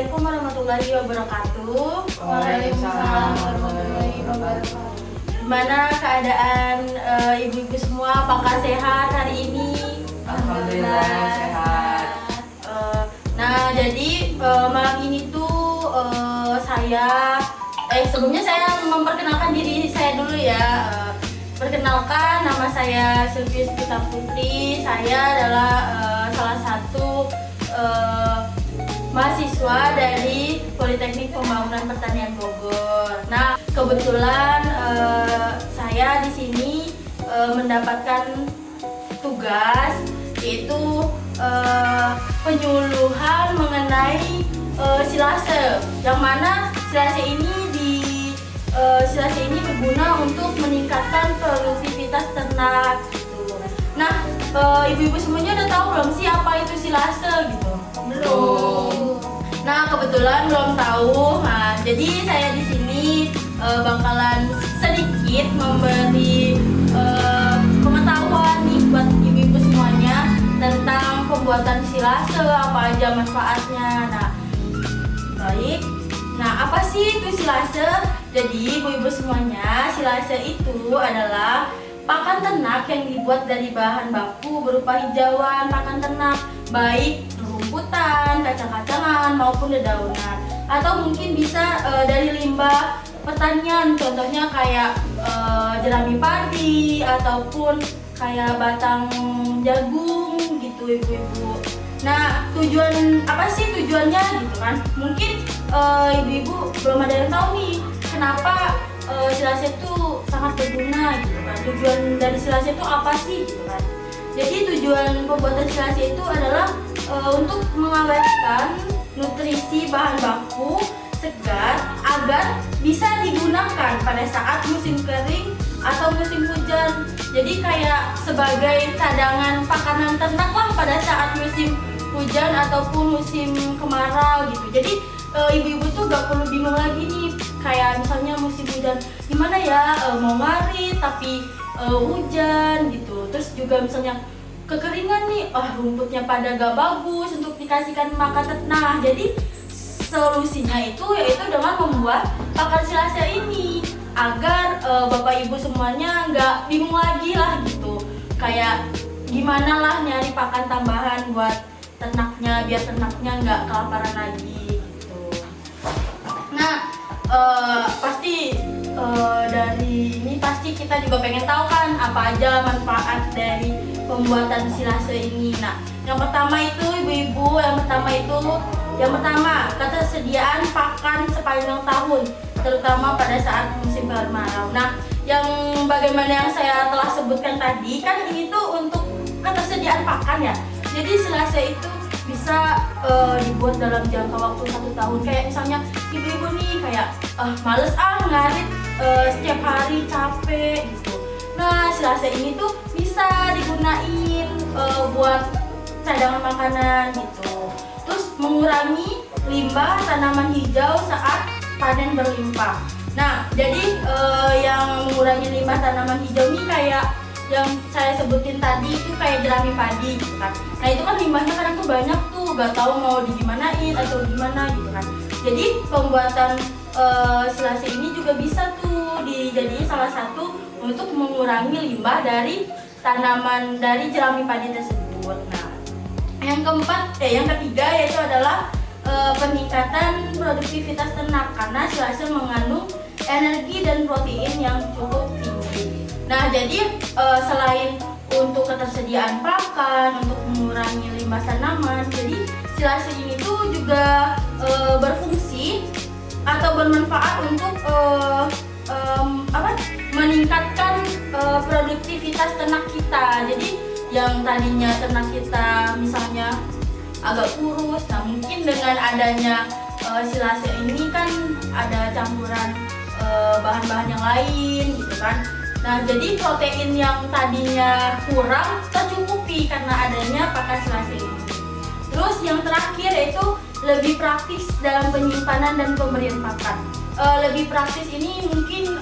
Assalamualaikum warahmatullahi wabarakatuh. Waalaikumsalam warahmatullahi wabarakatuh. Gimana keadaan ibu-ibu semua? Apakah sehat hari ini? Alhamdulillah sehat. Nah, jadi malam ini tuh sebelumnya saya memperkenalkan diri saya dulu ya. Perkenalkan, nama saya Sylvius Pita Putri. Saya adalah salah satu mahasiswa dari Politeknik Pembangunan Pertanian Bogor. Nah, kebetulan saya di sini mendapatkan tugas yaitu penyuluhan mengenai silase, yang mana silase ini berguna untuk meningkatkan produktivitas ternak gitu. Nah, ibu-ibu semuanya udah tahu belum sih apa itu silase gitu? Belum. Nah, kebetulan belum tahu. Nah, jadi saya di sini bakalan sedikit memberi pengetahuan nih buat ibu-ibu semuanya tentang pembuatan silase, apa aja manfaatnya. Nah, baik. Nah, apa sih itu silase? Jadi, ibu-ibu semuanya, silase itu adalah pakan ternak yang dibuat dari bahan baku berupa hijauan pakan ternak, baik rumputan, kacang-kacangan maupun dedaunan, atau mungkin bisa dari limbah pertanian, contohnya kayak jerami padi ataupun kayak batang jagung gitu ibu-ibu. Nah, apa sih tujuannya gitu kan? Mungkin ibu-ibu belum ada yang tahu nih kenapa silase itu sangat berguna gitu kan. Tujuan dari silase itu apa sih gitu kan? Jadi tujuan pembuatan silase itu adalah untuk mengawetkan nutrisi bahan baku segar agar bisa digunakan pada saat musim kering atau musim hujan. Jadi kayak sebagai cadangan pakanan ternak lah pada saat musim hujan ataupun musim kemarau gitu. Jadi ibu-ibu tuh gak perlu bingung lagi nih, kayak misalnya musim hujan gimana ya, mau ngarit tapi hujan gitu. Terus juga misalnya kekeringan nih, rumputnya pada gak bagus untuk dikasihkan makan ternak. Jadi solusinya itu yaitu dengan membuat pakan silase ini agar bapak ibu semuanya nggak bingung lagi lah gitu, kayak gimana lah nyari pakan tambahan buat ternaknya biar ternaknya nggak kelaparan lagi gitu. Nah, pasti dari ini pasti kita juga pengen tahu kan apa aja manfaat dari pembuatan silase ini. Nah, yang pertama ketersediaan pakan sepanjang tahun, terutama pada saat musim kemarau. Nah, yang bagaimana yang saya telah sebutkan tadi kan ini tuh untuk ketersediaan pakan ya. Jadi silase itu bisa dibuat dalam jangka waktu 1 tahun. Kayak misalnya ibu-ibu nih kayak males ngarit setiap hari, capek gitu. Nah, silase ini tuh bisa digunain buat cadangan makanan gitu. Terus mengurangi limbah tanaman hijau saat panen berlimpah. Nah, jadi yang mengurangi limbah tanaman hijau ini kayak yang saya sebutin tadi itu kayak jerami padi gitu kan. Nah, itu kan limbahnya kadang tuh banyak tuh, gak tahu mau digimanain atau gimana gitu kan. Jadi pembuatan silase ini juga bisa tuh dijadiin salah satu untuk mengurangi limbah dari tanaman dari jerami padi tersebut. Nah, yang ketiga yaitu adalah peningkatan produktivitas ternak karena silase mengandung energi dan protein yang cukup tinggi. Nah, jadi selain untuk ketersediaan pakan, untuk mengurangi limbah tanaman, jadi silase ini tuh juga berfungsi atau bermanfaat untuk meningkatkan produktivitas ternak kita. Jadi yang tadinya ternak kita misalnya agak kurus, nah mungkin dengan adanya silase ini kan ada campuran bahan-bahan yang lain gitu kan. Nah, jadi protein yang tadinya kurang tercukupi karena adanya pakan silase ini. Terus yang terakhir yaitu lebih praktis dalam penyimpanan dan pemberian pakan. Lebih praktis ini mungkin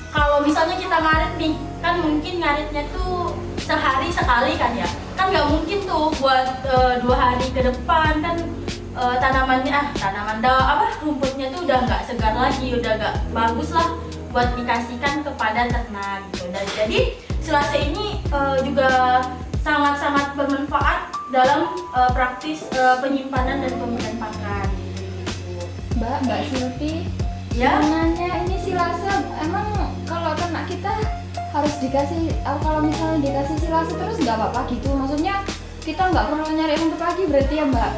kalau misalnya kita ngarit nih, kan mungkin ngaritnya tuh sehari sekali kan ya, kan nggak mungkin tuh buat 2 hari ke depan kan rumputnya tuh udah nggak segar lagi, udah nggak bagus lah buat dikasihkan kepada ternak gitu. Dan jadi silase ini juga sangat-sangat bermanfaat dalam praktis penyimpanan dan pemberian pakan gitu. Mbak Silvi, Ya. nanya ini silase emang kalau ternak kita harus dikasih, kalau misalnya dikasih silase terus nggak apa-apa gitu? Maksudnya kita nggak perlu nyari rumput lagi berarti ya Mbak?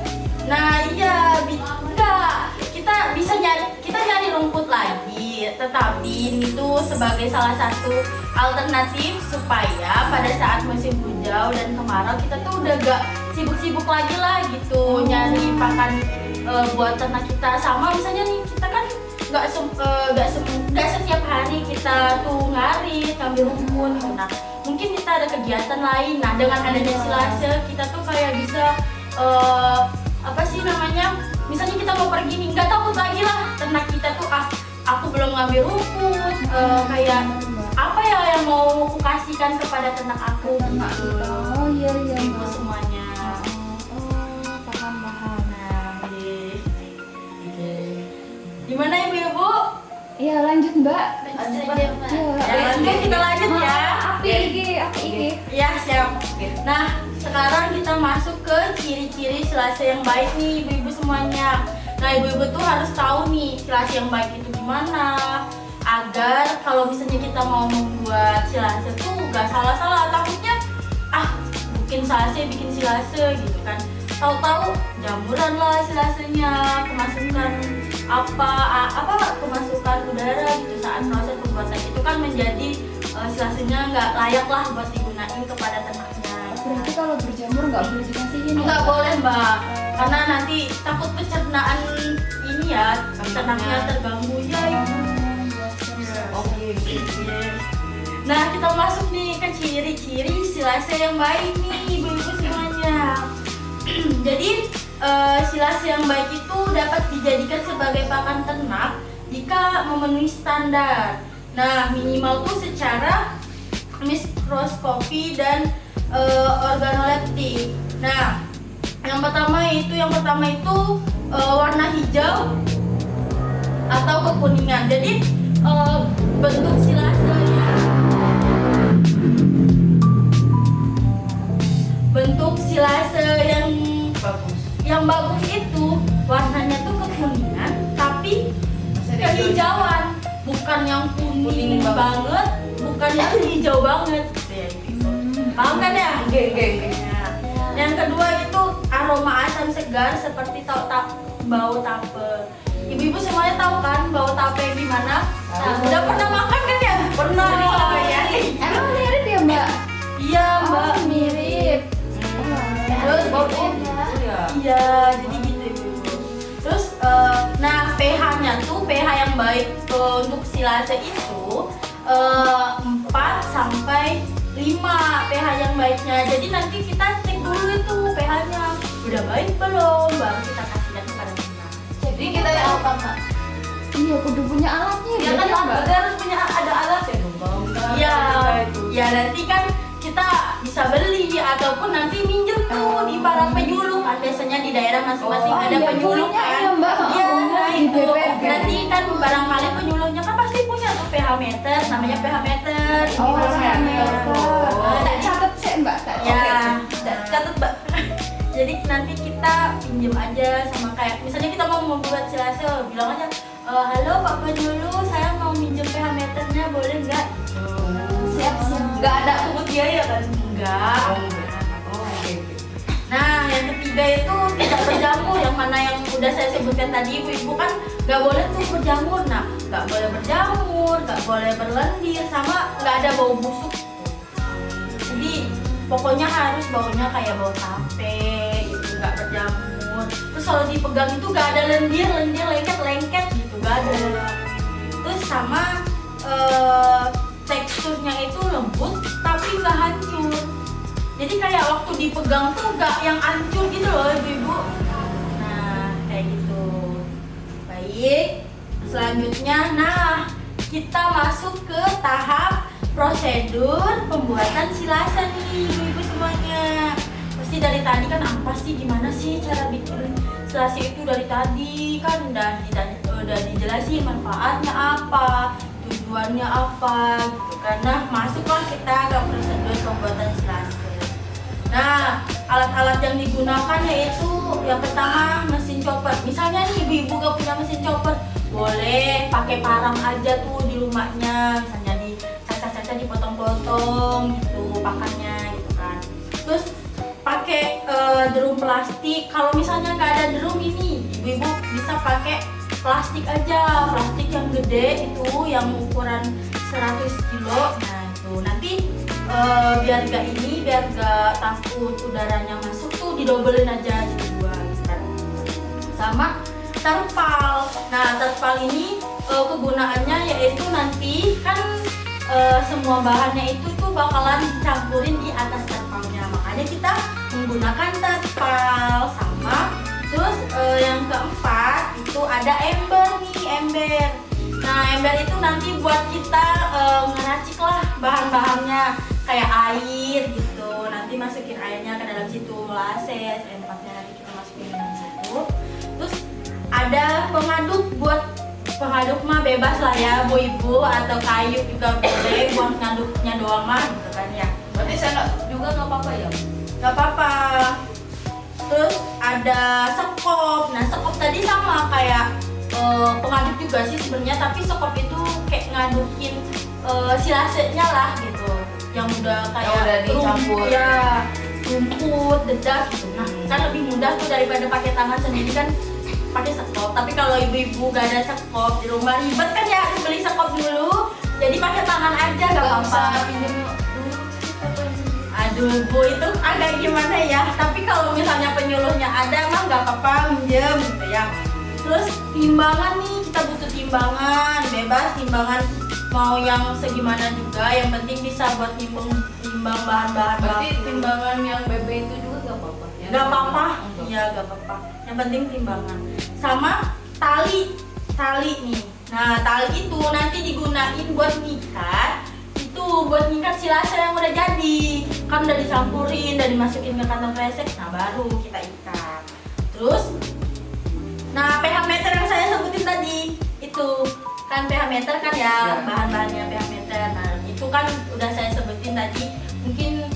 Nah iya, enggak, kita bisa nyari rumput lagi, tetapi itu sebagai salah satu alternatif supaya pada saat musim hijau dan kemarau kita tuh udah gak sibuk-sibuk lagi lah gitu nyari pakan buat ternak kita. Sama misalnya nih kita kan nggak setiap hari kita tuh ngambil rumput gitu. Nah mungkin kita ada kegiatan lain. Nah dengan adanya silase kita tuh kayak bisa misalnya kita mau pergi nih, nggak takut lagi lah ternak kita tuh aku belum ngambil rumput, kayak apa ya yang mau aku kasihkan kepada ternak aku gitu. Oh iya Ibu Mbak. semuanya. Paham. Nah, gimana ibu-ibu? Iya lanjut Mbak. Lanjut, Mbak. Iya. Ya, lanjut, kita lanjut ya. Api iki. Ya siap. Nah sekarang kita masuk ke ciri-ciri silase yang baik nih ibu-ibu semuanya. Nah ibu-ibu tuh harus tahu nih silase yang baik itu gimana, agar kalau misalnya kita mau membuat silase tuh gak salah-salah. Takutnya bikin silase gitu kan, tahu-tahu jamuran lah silasenya, kemasukan kemasukan udara gitu saat proses pembuatan itu kan menjadi silasenya nggak layak lah buat digunain kepada ternaknya. Berarti kalau berjamur nggak boleh dikasihin ya? Nggak boleh mbak, karena nanti takut pencernaan ini ya, ternaknya terganggu ya ibu. Oke. Nah kita masuk nih ke ciri-ciri silase yang baik nih ibu-ibu semuanya. Jadi silase yang baik itu dapat dijadikan sebagai pakan ternak jika memenuhi standar. Nah minimal tuh secara mikroskopi dan organoleptik. Nah yang pertama itu warna hijau atau kekuningan. Jadi bentuk silase yang bagus itu warnanya tuh kekuningan tapi kehijauan, bukan yang kuning banget, bukan yang hijau banget. Paham kan ya? Oke. Nah, yang kedua itu aroma asam segar seperti bau tape. Ibu-ibu semuanya tahu kan bau tape gimana? Nah, udah pernah makan kan ya? Pernah. Ya. Emang mirip ya Mbak? Iya mbak. Mirip. Terus Iya. iya, jadi gitu ibu-ibu. Terus, nah pH-nya tuh pH yang baik untuk silase itu 4 sampai 5 pH yang baiknya. Jadi nanti kita cek dulu itu pH-nya udah baik belum, baru kita kasihkan kepada ternak. Jadi kita yang apa mbak? Iya, kudu punya alatnya Ya berarti kan ya, Mbak? kita harus punya ada alat ya dong bang. Iya, ya nanti kan kita bisa beli ataupun nanti minjem tuh di para penyuluh kan, biasanya di daerah masing-masing Oh, ada iya, penyuluh punya kan. ya, Mbak. Iya, nah Di itu BPK. nanti kan barangkali penyuluhnya kan pasti punya tuh pH meter, namanya pH meter. Oh, Di saya mana. meter. Tak catat sih Mbak. Tak Ya, Catat mbak. jadi nanti kita pinjem aja sama kayak misalnya kita mau membuat silase, bilang aja, halo Pak Penyuluh, saya mau minjem pH meternya, boleh nggak? Siap. Nggak ada pungut biaya kan? Enggak. Oke. Nah, yang ketiga itu tidak berjamur, yang mana yang udah saya sebutkan tadi, ibu-ibu kan nggak boleh tuh berjamur. Nah, nggak boleh berjamur, nggak boleh berlendir, sama nggak ada bau busuk. Jadi pokoknya harus baunya kayak bau tape, gitu, nggak berjamur. Terus kalau dipegang itu nggak ada lendir, lengket gitu, nggak ada. Terus sama teksturnya itu lembut tapi nggak hancur. Jadi kayak waktu dipegang tuh nggak yang hancur gitu loh ibu-ibu. Nah kayak gitu. Baik, selanjutnya nah kita masuk ke tahap prosedur pembuatan silase nih ibu-ibu semuanya. pasti dari tadi kan apa sih, gimana sih cara bikin silase itu dari tadi kan udah dijelasin manfaatnya apa, tujuannya apa gitu kan. Nah masuklah kita ke prosedur pembuatan silase. Nah alat-alat yang digunakan yaitu yang pertama mesin chopper. Misalnya nih ibu-ibu gak punya mesin chopper, boleh pakai parang aja tuh di rumahnya, misalnya dicacah-cacah, dipotong-potong gitu pakannya gitu kan. Terus pakai drum plastik. Kalau misalnya nggak ada drum ini, ibu-ibu bisa pakai plastik aja, plastik yang gede itu yang ukuran 100 kilo. Nah itu nanti biar gak takut udaranya masuk tuh didobelin aja jadi dua gitu kan. Sama terpal. Nah terpal ini kegunaannya yaitu nanti kan semua bahannya itu tuh bakalan dicampurin di atas terpalnya, makanya kita menggunakan terpal. Sama terus yang keempat itu ada ember nih, ember. Nah ember itu nanti buat kita ngeracik lah bahan-bahannya kayak air gitu, nanti masukin airnya ke dalam situ, molases, empatnya nanti kita masukin ke dalam situ. Terus ada pengaduk, buat pengaduk mah bebas lah ya bu ibu, atau kayu juga boleh buat ngaduknya doang mah gitu kan ya. Berarti sendok juga nggak apa-apa ya? Gak apa-apa. Terus ada sekop. Nah sekop tadi sama kayak pengaduk juga sih sebenarnya, tapi sekop itu kayak ngadukin silasenya lah gitu, yang udah kayak Yang udah dicampur. ya rumput, dedak gitu. Nah kan lebih mudah tuh daripada pakai tangan sendiri kan pakai sekop. Tapi kalau ibu-ibu gak ada sekop di rumah ribet kan ya, harus beli sekop dulu. Jadi pakai tangan aja gak apa-apa. Pinjam dulu. Aduh bu, itu agak gimana ya. Tapi kalau misalnya penyuluhnya ada mah gak apa-apa minjem gitu ya. Terus timbangan nih, kita butuh timbangan. Bebas timbangan mau yang segimana juga, yang penting bisa buat timbang bahan-bahan Berarti baku. timbangan yang BB itu juga nggak apa-apa? Ya? Gak apa-apa, Enggak. iya gak apa-apa. Yang penting timbangan. Sama tali nih. Nah tali itu nanti digunain buat ngikat. Itu buat ngikat silase yang udah jadi. Kan udah dicampurin, udah dimasukin ke kantong kresek. Nah baru kita ikat. Terus, nah pH meter yang saya sebutin tadi itu kan pH meter kan ya, bahan-bahannya pH meter. Nah itu kan udah saya sebutin tadi. Mungkin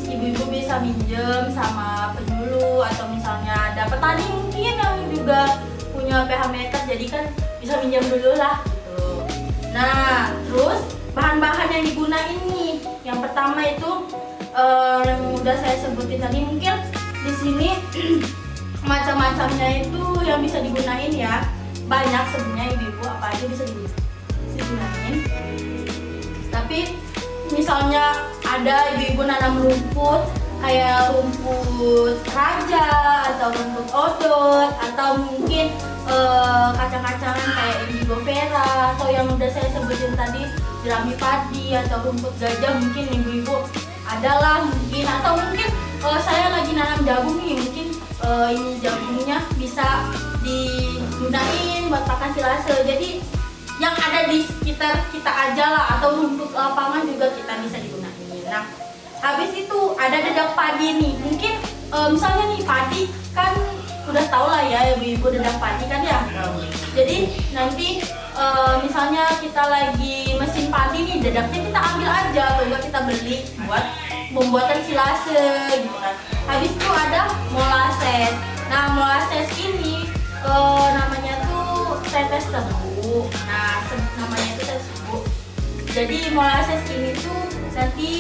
ibu-ibu bisa minjem sama penyuluh, atau misalnya ada petani mungkin yang juga punya pH meter, jadi kan bisa minjem dulu lah gitu. Nah terus bahan-bahan yang digunain nih, yang pertama itu yang udah saya sebutin tadi. Mungkin di sini macam-macamnya itu yang bisa digunain ya, banyak sebenarnya ibu-ibu, apa aja bisa digunain. Tapi misalnya ada ibu-ibu nanam rumput kayak rumput raja atau rumput odot, atau mungkin kacang-kacangan kayak indigo vera, atau yang udah saya sebutin tadi jerami padi atau rumput gajah, mungkin ibu-ibu adalah mungkin. Atau mungkin saya lagi nanam jagung nih, mungkin ini jagungnya bisa digunain buat pakan silase. Jadi yang ada di sekitar kita aja lah, atau rumput lapangan juga kita bisa digunain. Nah habis itu ada dedak padi nih. Mungkin misalnya nih padi kan udah tau lah ya ibu-ibu, dedak padi kan ya. Jadi nanti misalnya kita lagi mesin padi nih, dedaknya kita ambil aja atau enggak kita beli buat pembuatan silase gitu kan. Habis itu ada molases. Nah molases ini namanya tuh tetes tebu. Nah namanya itu tetes tebu. Jadi molases ini tuh nanti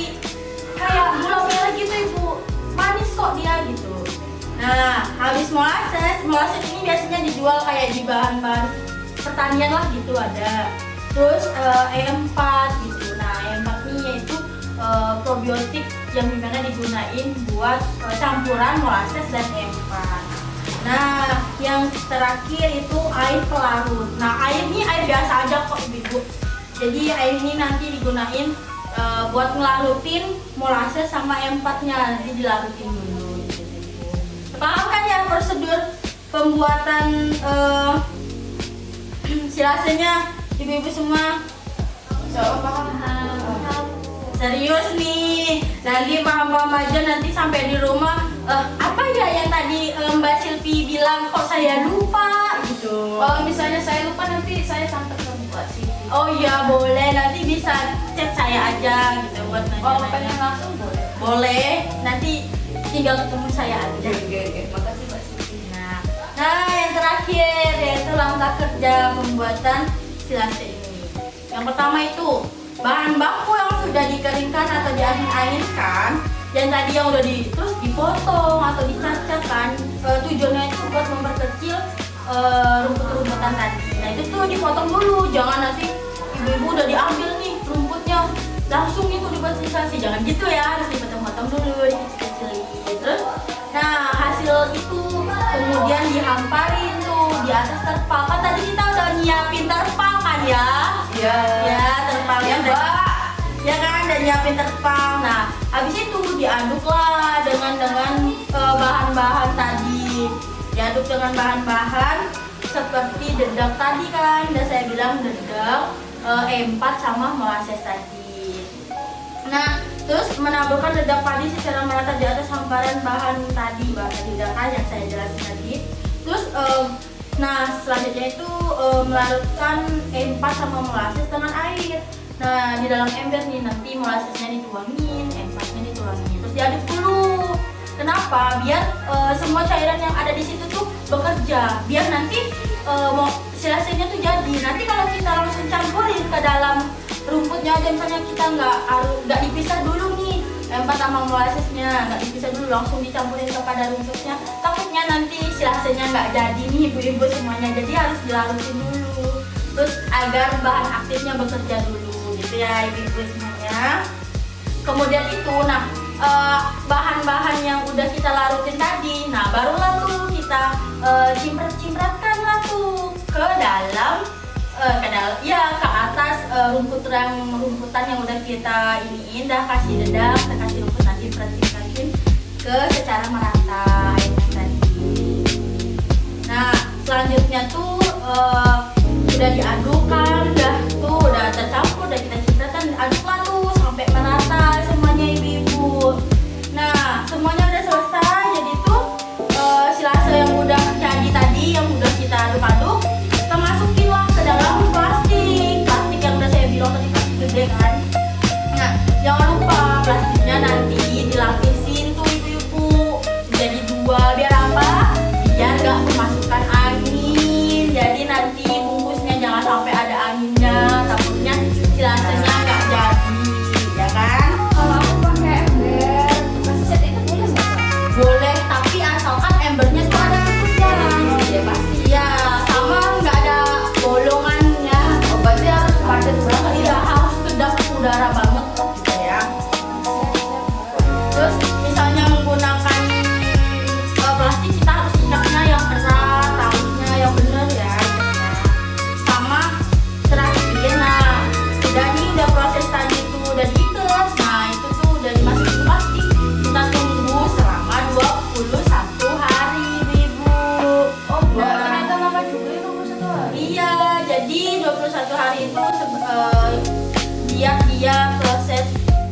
kayak gula merah gitu ibu, manis kok dia gitu. Nah habis molases ini biasanya dijual kayak di bahan-bahan pertanian lah gitu ada. Terus E4 gitu. Nah E4 ini yaitu probiotik yang dimana digunain buat campuran molases dan E4. Nah yang terakhir itu air pelarut. Nah air ini air biasa aja kok ibu. Jadi air ini nanti digunain buat ngelarutin molases sama E4-nya, nanti dilarutin dulu gitu. Paham kan ya prosedur pembuatan silasenya ibu-ibu semua? Insya Allah paham. Serius? serius nih. Nanti paham-paham aja, nanti sampai di rumah apa ya yang tadi Mbak Silvi bilang kok saya lupa gitu. Kalau misalnya saya lupa nanti saya santet ke Mbak Siti. Oh iya boleh, nanti bisa chat saya aja gitu buat Kalau nanya-nanya. pengen langsung boleh. Boleh, nanti tinggal ketemu saya aja. Oke. Makasih Mbak Siti. Nah, yang terakhir yaitu langkah kerja pembuatan silase ini. Yang pertama itu bahan baku yang sudah dikeringkan atau diangin-anginkan, yang tadi yang udah terus dipotong atau dicacat kan. Tujuannya itu buat memperkecil rumput-rumputan tadi. Nah itu tuh dipotong dulu, jangan nanti ibu-ibu udah diambil nih rumputnya langsung itu dibuat silase, jangan gitu ya, harus dipotong-potong dulu, dikecil-kecilin. Terus, nah hasil itu kemudian dihamparin tuh di atas terpal. Kan tadi kita udah nyiapin terpal kan ya? Iya. Ya terpalnya Ya, udah, Mbak. ya kan udah nyiapin terpal. Nah habis itu diaduklah dengan bahan-bahan tadi, diaduk dengan bahan-bahan seperti dedak tadi kan, udah saya bilang dedak, empat sama molasses tadi. Nah, terus menaburkan dedak padi secara merata di atas hamparan bahan tadi, bahan dedakan yang saya jelasin tadi. Terus, nah selanjutnya itu melarutkan empat sama molasses dengan air. Nah, di dalam ember nih nanti molassesnya dituangin, empatnya dituangin, terus diaduk dulu. Kenapa? Biar semua cairan yang ada di situ tuh bekerja. Biar nanti silasenya tuh jadi. Nanti kalau kita langsung campurin ke dalam rumputnya aja, misalnya kita nggak dipisah dulu nih empat sama molassesnya, nggak dipisah dulu, langsung dicampurin kepada rumputnya, takutnya nanti silasenya nggak jadi nih ibu-ibu semuanya. Jadi harus dilarutin dulu, terus agar bahan aktifnya bekerja dulu gitu ya ibu-ibu semuanya. Kemudian itu, nah bahan-bahan yang udah kita larutin tadi, nah barulah tuh kita cimprat-cimpratkan lah tuh ke dalam ke atas rumputan yang udah kita iniin, dah kasih dedak, kita kasih rumput, nanti cimprat-cipratin ke secara merata airnya tadi. Nah selanjutnya tuh udah diadukkan, udah tercampur, udah kita cipratan, aduklah tuh sampai merata semuanya ibu-ibu. Nah semuanya udah selesai, jadi tuh silase yang udah jadi tadi, yang udah kita aduk-aduk, kita masukin lah ke dalam plastik yang udah saya bilang tadi, plastik gede kan. Nah jangan lupa plastiknya nanti dilapisin tuh ibu-ibu jadi dua, biar apa? Biar gak kemasukan angin. Jadi nanti bungkusnya jangan sampai ada anginnya, takutnya silasenya gak jadi, ya kan? Kalau aku pakai ember bekas cat itu boleh nggak Kak? Boleh, tapi asalkan embernya tuh ada tutupnya. Ya pasti. Ya, sama nggak ada bolongannya. Berarti harus padat banget Iya, ya. harus kedap udara banget gitu ya. Terus misalnya menggunakan plastik, kita harus ikatnya yang erat, talinya yang bener ya. Sama terakhir, nah udah proses tadi itu udah diikat. Nah itu tuh udah dimasukin plastik. Kita tunggu selama 21 hari ibu. Oh, ternyata lama juga ya 21 hari. Iya, jadi 21 hari itu biar dia proses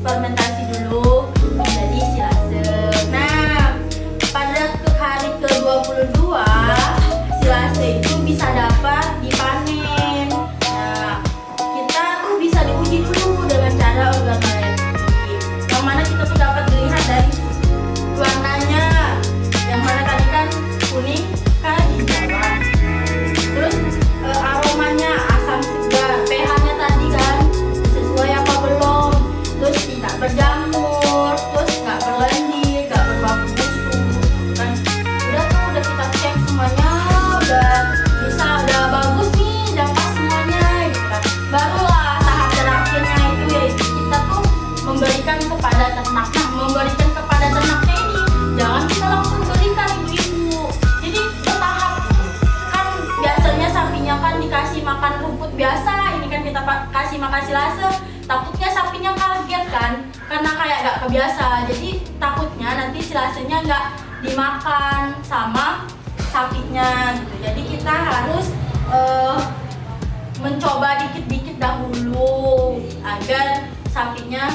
fermentasi dulu menjadi silase. Nah, pada hari ke-22 silase itu bisa dapat dipanen. Nah, kita tuh bisa diuji dulu dengan cara organoleptik. Yang mana kita tuh dapat dilihat dari warnanya. Yang mana tadi kan kuning kan hijauan. Terus aromanya asam segar, pH-nya tadi kan sesuai apa belum, terus tidak berjamur, terus nggak berlendir, nggak berbau busuk kan. Udah kita cek semuanya, udah bagus nih, udah pas semuanya gitu kan. Barulah tahap terakhirnya itu yaitu kita tuh memberikan kepada ternak. Nah, memberikan kepada ternaknya ini jangan kita langsung berikan ibu-ibu, jadi bertahap. Kan biasanya sapinya kan dikasih makan rumput biasa, ini kan kita kasih makan silase, takutnya sapinya kaget kan, karena kayak gak kebiasa. Jadi takutnya nanti silasenya gak dimakan sama sapinya gitu. Jadi kita harus mencoba dikit-dikit dahulu agar sapinya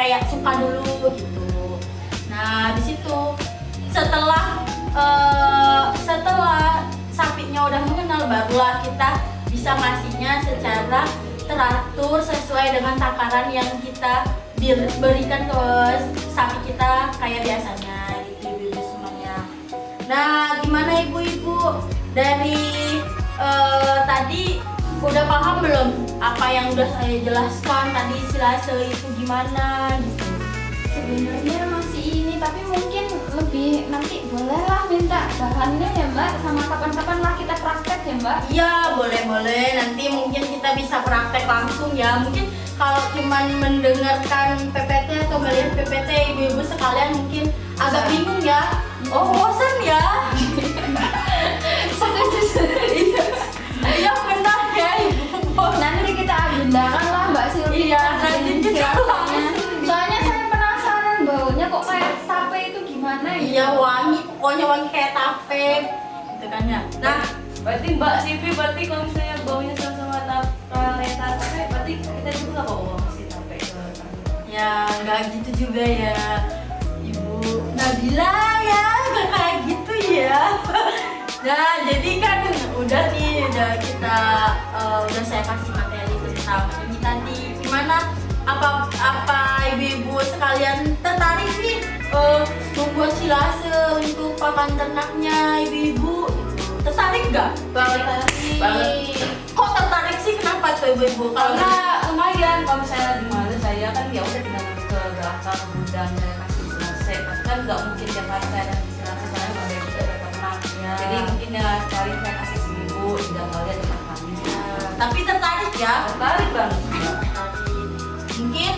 kayak suka dulu gitu. Nah di situ setelah sapinya udah mengenal, barulah kita bisa ngasihnya secara teratur sesuai dengan takaran yang kita berikan ke sapi kita kayak biasanya gitu ibu-ibu semuanya. Nah gimana ibu-ibu, dari tadi udah paham belum apa yang udah saya jelaskan tadi silase itu gimana gitu? Sebenarnya masih ini, tapi mungkin lebih nanti bolehlah minta bahannya ya Mbak, sama kapan-kapan lah kita praktek ya Mbak. Iya boleh, nanti mungkin kita bisa praktek langsung ya. Mungkin kalau cuman mendengarkan PPT atau melihat PPT ibu-ibu sekalian mungkin agak bingung ya. Oh bosan ya. Iya benar ya ibu. Nanti kita agendakan lah Mbak Silvi. Iya, nanti kita silakannya. langsung. Soalnya saya penasaran baunya kok kayak tape itu gimana ya? Iya wangi, pokoknya wangi kayak tape gitu kan ya. Nah Berarti Mbak Sivi, berarti kalau misalnya baunya sama-sama kayak tape, berarti kita juga nggak bawa masih tape ke ya nggak gitu juga ya Ibu Nabila ya, nggak kayak gitu ya. Nah jadi kan udah kita udah saya kasih materi tentang ini tadi. Gimana, apa ibu-ibu sekalian tertarik nih membuat silase untuk pakan ternaknya ibu-ibu? Tertarik nggak? Banget. Kok tertarik sih, kenapa tuh ibu-ibu? Karena lumayan kalau misalnya di mana saya kan ya udah tinggal ke belakang gudang saya kasih selesai, tapi kan nggak mungkin tiap hari saya ada selesai, soalnya nggak ada juga ada ternak. Ya. Jadi mungkin ya paling saya kasih seminggu 3 kali atau 4 kali. Tapi tertarik ya? Tertarik banget. Mungkin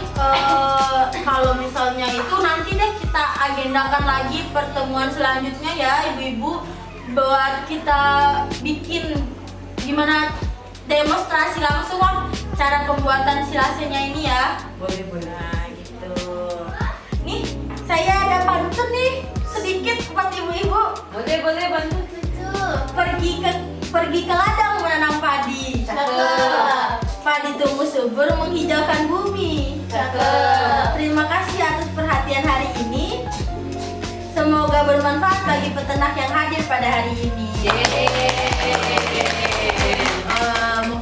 kalau misalnya itu nanti deh kita agendakan lagi pertemuan selanjutnya ya ibu-ibu, buat kita bikin gimana demonstrasi langsung lah cara pembuatan silasenya ini ya. Boleh. Nah gitu. Nih saya ada pantun nih sedikit buat ibu-ibu. Boleh bantu. Pergi ke ladang menanam padi. Cakep. Padi tumbuh subur menghijaukan bumi. Cakep. Terima kasih atas perhatian hari ini. Semoga bermanfaat bagi peternak yang hadir pada hari ini.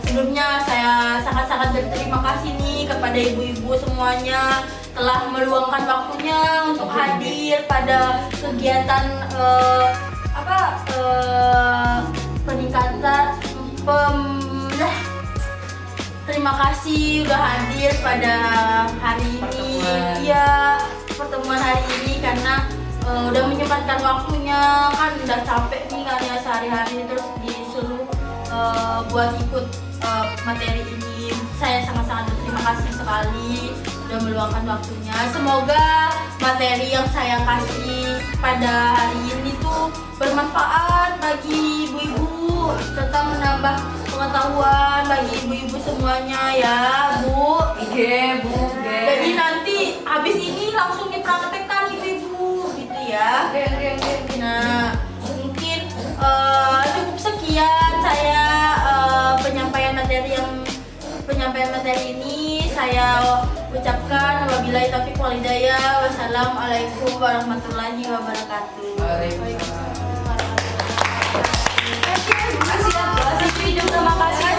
Sebelumnya saya sangat-sangat berterima kasih nih kepada ibu-ibu semuanya telah meluangkan waktunya untuk hadir pada kegiatan peningkatan terima kasih udah hadir pada hari ini. Iya, pertemuan hari ini karena udah menyempatkan waktunya, kan udah capek nih kan ya sehari-hari terus disuruh buat ikut materi ini. Saya sangat-sangat berterima kasih sekali udah meluangkan waktunya. Semoga materi yang saya kasih pada hari ini tuh bermanfaat bagi ibu-ibu serta menambah pengetahuan bagi ibu-ibu semuanya ya Bu. Bu. Jadi nanti habis ini langsung dipraktekkan ibu-ibu gitu ya. Nah mungkin cukup sekian saya penyampaian materi ini saya ucapkan wabillahi taufiq wal hidayah. Wassalamualaikum warahmatullahi wabarakatuh. Waalaikumsalam. Terima kasih ya Bu Sivi, terima kasih